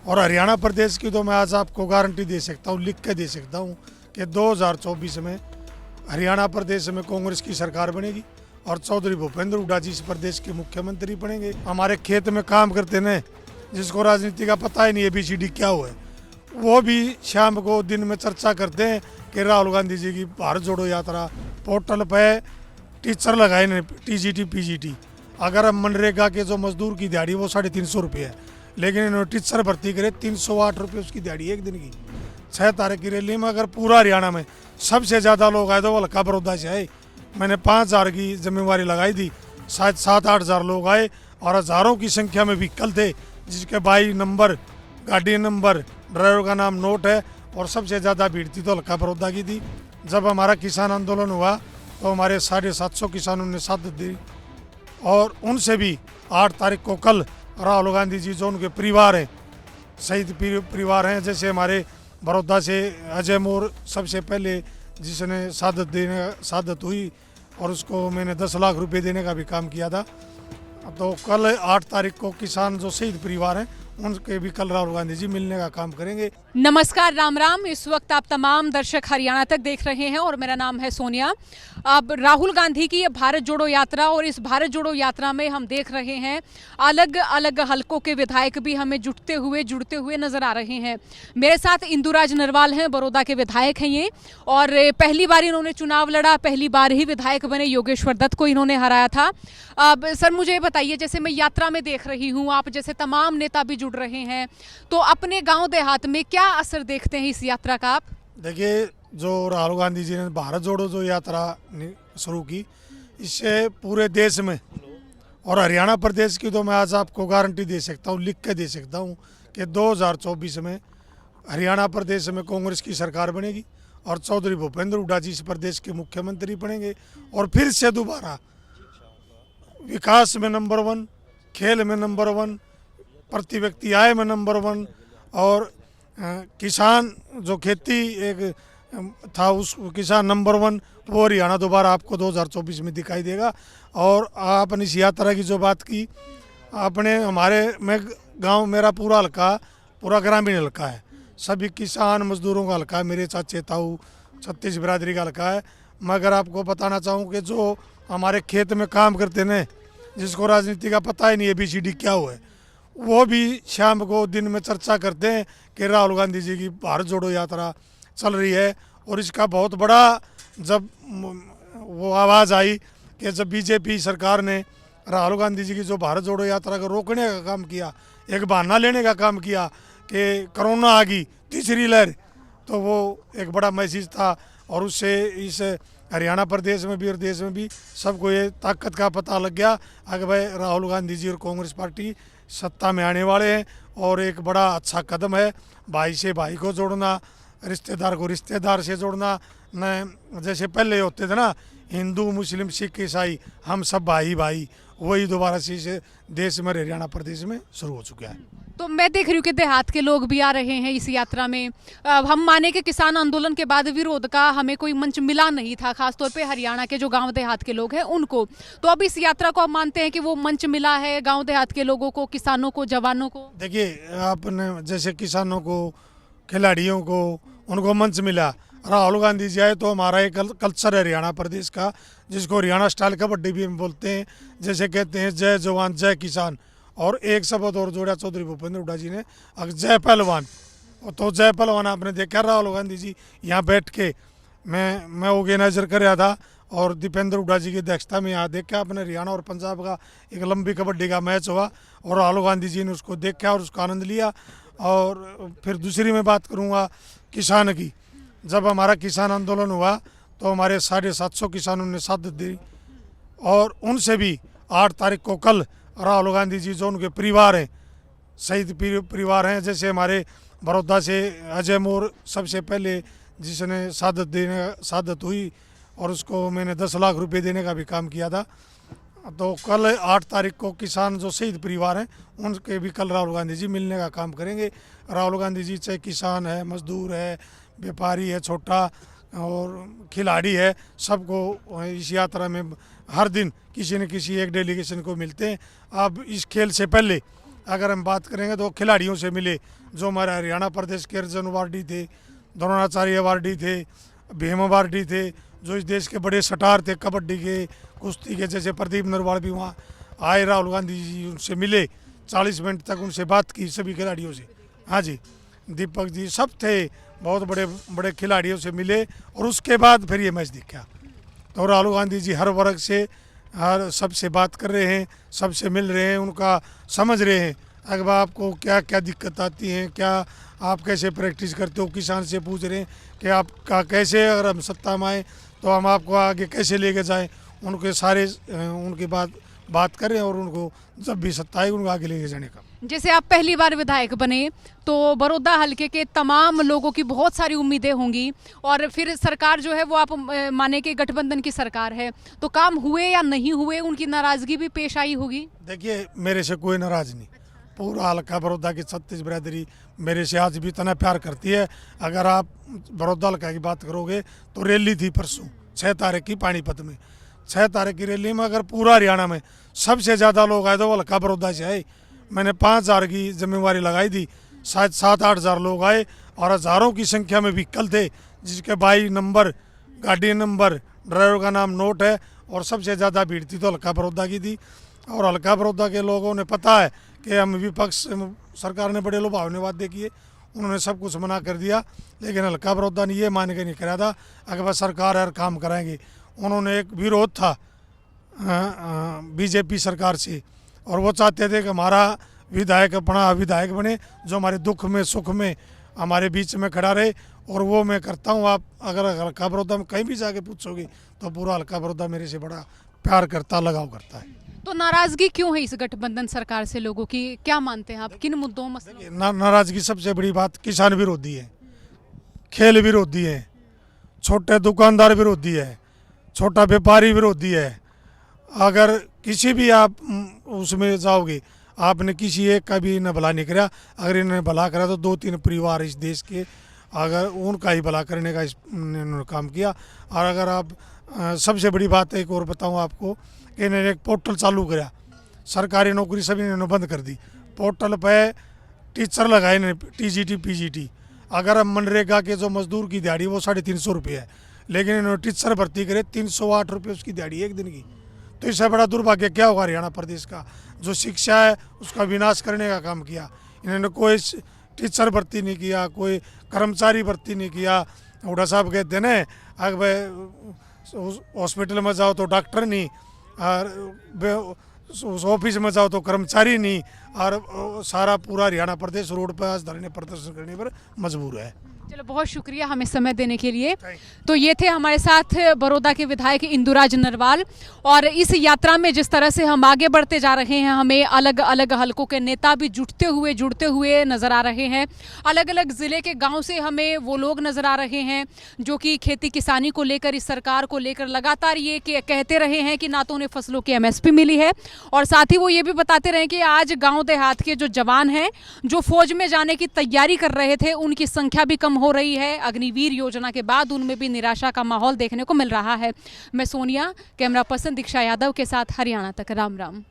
और हरियाणा प्रदेश की तो मैं आज आपको गारंटी दे सकता हूँ, लिख के दे सकता हूँ कि 2024 में हरियाणा प्रदेश में कांग्रेस की सरकार बनेगी और चौधरी भूपेंद्र हुड्डा जी इस प्रदेश के मुख्यमंत्री बनेंगे। हमारे खेत में काम करते न जिसको राजनीति का पता ही नहीं है ABCD क्या हुआ है, वो भी शाम को दिन में चर्चा करते हैं कि राहुल गांधी जी की भारत जोड़ो यात्रा। पोर्टल पे टीचर लगाए न TGT PGT। अगर हम मनरेगा के जो मजदूर की दिहाड़ी वो 350 रुपये है, लेकिन इन्होंने टीचर भर्ती करे 308 रुपये उसकी दिहाड़ी एक दिन की। 6 तारीख की रैली में अगर पूरा हरियाणा में सबसे ज़्यादा लोग आए तो वो हल्का बड़ौदा से आए। मैंने 5000 की जिम्मेवारी लगाई थी, शायद 7-8 हज़ार लोग आए और हज़ारों की संख्या में व्हीकल थे जिसके बाई नंबर, गाड़ी नंबर, ड्राइवर का नाम नोट है। और सबसे ज़्यादा भीड़ थी तो हल्का बड़ौदा की थी। जब हमारा किसान आंदोलन हुआ तो हमारे 750 किसानों ने साथ दी और उनसे भी 8 तारीख को कल राहुल गांधी जी जो उनके परिवार हैं, शहीद परिवार हैं, जैसे हमारे बड़ौदा से अजय मोर सबसे पहले जिसने शहादत हुई और उसको मैंने 10 लाख रुपए देने का भी काम किया था। तो कल 8 तारीख को किसान जो शहीद परिवार हैं उनके भी कल राहुल गांधी जी मिलने का काम करेंगे। नमस्कार, राम राम। इस वक्त आप तमाम दर्शक हरियाणा तक देख रहे हैं और मेरा नाम है सोनिया। अब राहुल गांधी की ये भारत जोड़ो यात्रा, और इस भारत जोड़ो यात्रा में हम देख रहे हैं अलग अलग हलकों के विधायक भी हमें जुड़ते हुए नजर आ रहे हैं। मेरे साथ इंदुराज नरवाल हैं, बड़ौदा के विधायक हैं ये, और पहली बार इन्होंने चुनाव लड़ा, पहली बार ही विधायक बने, योगेश्वर दत्त को इन्होंने हराया था। अब सर मुझे ये बताइए, जैसे मैं यात्रा में देख रही हूँ, आप जैसे तमाम नेता भी जुड़ रहे हैं, तो अपने गाँव देहात में क्या असर देखते हैं इस यात्रा का आप? देखिए, जो राहुल गांधी जी ने भारत जोड़ो जो यात्रा शुरू की, इससे पूरे देश में और हरियाणा प्रदेश की तो मैं आज आपको गारंटी दे सकता हूँ, लिख के दे सकता हूँ कि 2024 में हरियाणा प्रदेश में कांग्रेस की सरकार बनेगी और चौधरी भूपेंद्र हुड्डा जी इस प्रदेश के मुख्यमंत्री बनेंगे। और फिर से दोबारा विकास में नंबर 1, खेल में नंबर 1, प्रति व्यक्ति आय में नंबर 1, और किसान जो खेती एक था उस किसान नंबर 1, वो हरियाणा दोबारा आपको 2024 में दिखाई देगा। और आपने इस यात्रा की जो बात की, आपने हमारे में गांव, मेरा पूरा हल्का पूरा ग्रामीण हल्का है, सभी किसान मजदूरों का हल्का है, मेरे चाचे ताऊ 36 बिरादरी का हल्का है। मैं अगर आपको बताना चाहूँ कि जो हमारे खेत में काम करते न जिसको राजनीति का पता ही नहीं है ABCD क्या हुआ है, वो भी शाम को दिन में चर्चा करते हैं कि राहुल गांधी जी की भारत जोड़ो यात्रा चल रही है। और इसका बहुत बड़ा जब वो आवाज़ आई कि जब BJP सरकार ने राहुल गांधी जी की जो भारत जोड़ो यात्रा को रोकने का काम किया, एक बहाना लेने का काम किया कि कोरोना आ गई, तीसरी लहर, तो वो एक बड़ा मैसेज था। और उससे इस हरियाणा प्रदेश में भी और देश में भी सबको ये ताकत का पता लग गया कि भाई राहुल गांधी जी और कांग्रेस पार्टी सत्ता में आने वाले हैं। और एक बड़ा अच्छा कदम है भाई से भाई को जोड़ना, रिश्तेदार को रिश्तेदार से जोड़ना। न जैसे पहले होते थे ना, हिंदू मुस्लिम सिख ईसाई हम सब भाई भाई, वही दोबारा से इस देश में हरियाणा प्रदेश में शुरू हो चुका है। तो मैं देख रही हूँ कि देहात के लोग भी आ रहे हैं इस यात्रा में। हम माने कि किसान आंदोलन के बाद विरोध का हमें कोई मंच मिला नहीं था, खासतौर पे हरियाणा के जो गांव देहात के लोग हैं उनको। तो अब इस यात्रा को आप मानते हैं कि वो मंच मिला है गांव देहात के लोगों को, किसानों को, जवानों को? देखिए, आपने जैसे किसानों को, खिलाड़ियों को, उनको मंच मिला। राहुल गांधी जी आए तो हमारा एक कल्चर है हरियाणा प्रदेश का, जिसको हरियाणा स्टाइल कबड्डी भी हम बोलते हैं, जैसे कहते हैं जय जवान जय किसान। और एक शब्द और जोड़ा चौधरी भूपेंद्र हुड्डा जी ने, जय पहलवान। तो जय पहलवान आपने देखा राहुल गांधी जी यहाँ बैठ के, मैं ऑर्गेनाइजर कर रहा था और दीपेंद्र हुड्डा जी की अध्यक्षता में यहाँ देखा आपने हरियाणा और पंजाब का एक लंबी कबड्डी का मैच हुआ और राहुल गांधी जी ने उसको देखा और उसका आनंद लिया। और फिर दूसरी मैं बात करूँगा किसान की। जब हमारा किसान आंदोलन हुआ तो हमारे 750 किसानों ने साथ दी और उनसे भी 8 तारीख को कल राहुल गांधी जी जो उनके परिवार हैं, शहीद परिवार हैं, जैसे हमारे बड़ौदा से अजय मोर सबसे पहले जिसने शहादत हुई और उसको मैंने 10 लाख रुपए देने का भी काम किया था। तो कल 8 तारीख को किसान जो शहीद परिवार हैं उनके भी कल राहुल गांधी जी मिलने का काम करेंगे। राहुल गांधी जी चाहे किसान है, मजदूर है, व्यापारी है, छोटा और खिलाड़ी है, सबको इस यात्रा में हर दिन किसी न किसी एक डेलीगेशन को मिलते हैं। अब इस खेल से पहले अगर हम बात करेंगे तो खिलाड़ियों से मिले, जो हमारे हरियाणा प्रदेश के अर्जुन अवार्डी थे, द्रोणाचार्य अवार्डी थे, भीम अवार्डी थे, जो इस देश के बड़े सटार थे कबड्डी के, कुश्ती के, जैसे प्रदीप नरवाल भी वहाँ आए, राहुल गांधी जी उनसे मिले, 40 मिनट तक उनसे बात की सभी खिलाड़ियों से। हाँ जी, दीपक जी सब थे, बहुत बड़े बड़े खिलाड़ियों से मिले और उसके बाद फिर ये मैच दिखा। तो राहुल गांधी जी हर वर्ग से, हर सबसे बात कर रहे हैं, सबसे मिल रहे हैं, उनका समझ रहे हैं अगर आपको क्या क्या दिक्कत आती है, क्या आप कैसे प्रैक्टिस करते हो, किसान से पूछ रहे हैं कि आपका कैसे, अगर हम सत्ता में आए तो हम आपको आगे कैसे लेके जाएं, उनके सारे उनकी बात करें और उनको जब भी सत्ता आए उनको आगे लेके जाने का। जैसे आप पहली बार विधायक बने तो बड़ौदा हलके के तमाम लोगों की बहुत सारी उम्मीदें होंगी और फिर सरकार जो है वो आप माने कि गठबंधन की सरकार है, तो काम हुए या नहीं हुए, उनकी नाराजगी भी पेश आई होगी। देखिए, मेरे से कोई नाराज नहीं, पूरा हल्का बड़ौदा की 36 बिरादरी मेरे से आज भी इतना प्यार करती है। अगर आप बड़ौदा हल्का की बात करोगे तो रैली थी परसों 6 तारीख की पानीपत में, 6 तारीख की रैली में अगर पूरा हरियाणा में सबसे ज़्यादा लोग आए तो वो हल्का बड़ौदा से आए। मैंने 5,000 की जिम्मेवारी लगाई थी, शायद 7-8 हज़ार लोग आए और हज़ारों की संख्या में व्हीकल थे, जिसके बाई नंबर, गाड़ी नंबर, ड्राइवर का नाम नोट है, और सबसे ज़्यादा भीड़ थी तो हल्का बड़ौदा की थी। और हल्का बड़ौदा के लोगों ने पता है कि हम विपक्ष, सरकार ने बड़े लुभावने वादे किए, उन्होंने सब कुछ मना कर दिया, लेकिन हल्का बड़ौदा ने ये मान के नहीं करा था अगर वह सरकार हर काम कराएंगे। उन्होंने एक विरोध था बीजेपी सरकार से और वो चाहते थे कि हमारा विधायक अपना विधायक बने, जो हमारे दुख में सुख में हमारे बीच में खड़ा रहे, और वो मैं करता हूँ। आप अगर हल्का बड़ौदा में कहीं भी जाके पूछोगे तो पूरा हल्का बड़ौदा मेरे से बड़ा प्यार करता, लगाव करता है। तो नाराजगी क्यों है इस गठबंधन सरकार से लोगों की, क्या मानते हैं आप, किन मुद्दों मसलों? नाराजगी सबसे बड़ी बात किसान विरोधी है, खेल विरोधी है, छोटे दुकानदार विरोधी है, छोटा व्यापारी विरोधी है। अगर किसी भी आप उसमें जाओगे, आपने किसी एक का भी इन्हें भला नहीं करा, अगर इन्होंने भला करा तो 2-3 परिवार इस देश के, अगर उनका ही भला करने का इन्होंने काम किया। और अगर आप सबसे बड़ी बात एक और बताऊं आपको, कि इन्होंने एक पोर्टल चालू करा, सरकारी नौकरी सभी इन्होंने बंद कर दी, पोर्टल पे टीचर लगाए इन्होंने, TGT PGT। अगर हम मनरेगा के जो मजदूर की दिहाड़ी वो 350 रुपये है, लेकिन इन्होंने टीचर भर्ती करे 308 रुपये उसकी दिहाड़ी एक दिन की। तो इससे बड़ा दुर्भाग्य क्या होगा हरियाणा प्रदेश का, जो शिक्षा है उसका विनाश करने का काम किया इन्होंने। कोई टीचर भर्ती नहीं किया, कोई कर्मचारी भर्ती नहीं किया। हुड्डा साहब कहते हैं ना, अगर हॉस्पिटल में जाओ तो डॉक्टर नहीं, और उस ऑफिस में जाओ तो कर्मचारी नहीं, और सारा पूरा हरियाणा प्रदेश रोड पर आज धरने प्रदर्शन करने पर मजबूर है। चलो, बहुत शुक्रिया हमें समय देने के लिए। तो ये थे हमारे साथ बड़ौदा के विधायक इंदुराज नरवाल। और इस यात्रा में जिस तरह से हम आगे बढ़ते जा रहे हैं, हमें अलग अलग हलकों के नेता भी जुड़ते हुए नज़र आ रहे हैं। अलग अलग ज़िले के गांव से हमें वो लोग नज़र आ रहे हैं जो कि खेती किसानी को लेकर, इस सरकार को लेकर लगातार ये कहते रहे हैं कि ना तो उन्हें फसलों की MSP मिली है, और साथ ही वो ये भी बताते रहे कि आज गाँव देहात के जो जवान हैं, जो फौज में जाने की तैयारी कर रहे थे, उनकी संख्या भी कम हो रही है। अग्निवीर योजना के बाद उनमें भी निराशा का माहौल देखने को मिल रहा है। मैं सोनिया, कैमरा पर्सन दीक्षा यादव के साथ, हरियाणा तक। राम राम।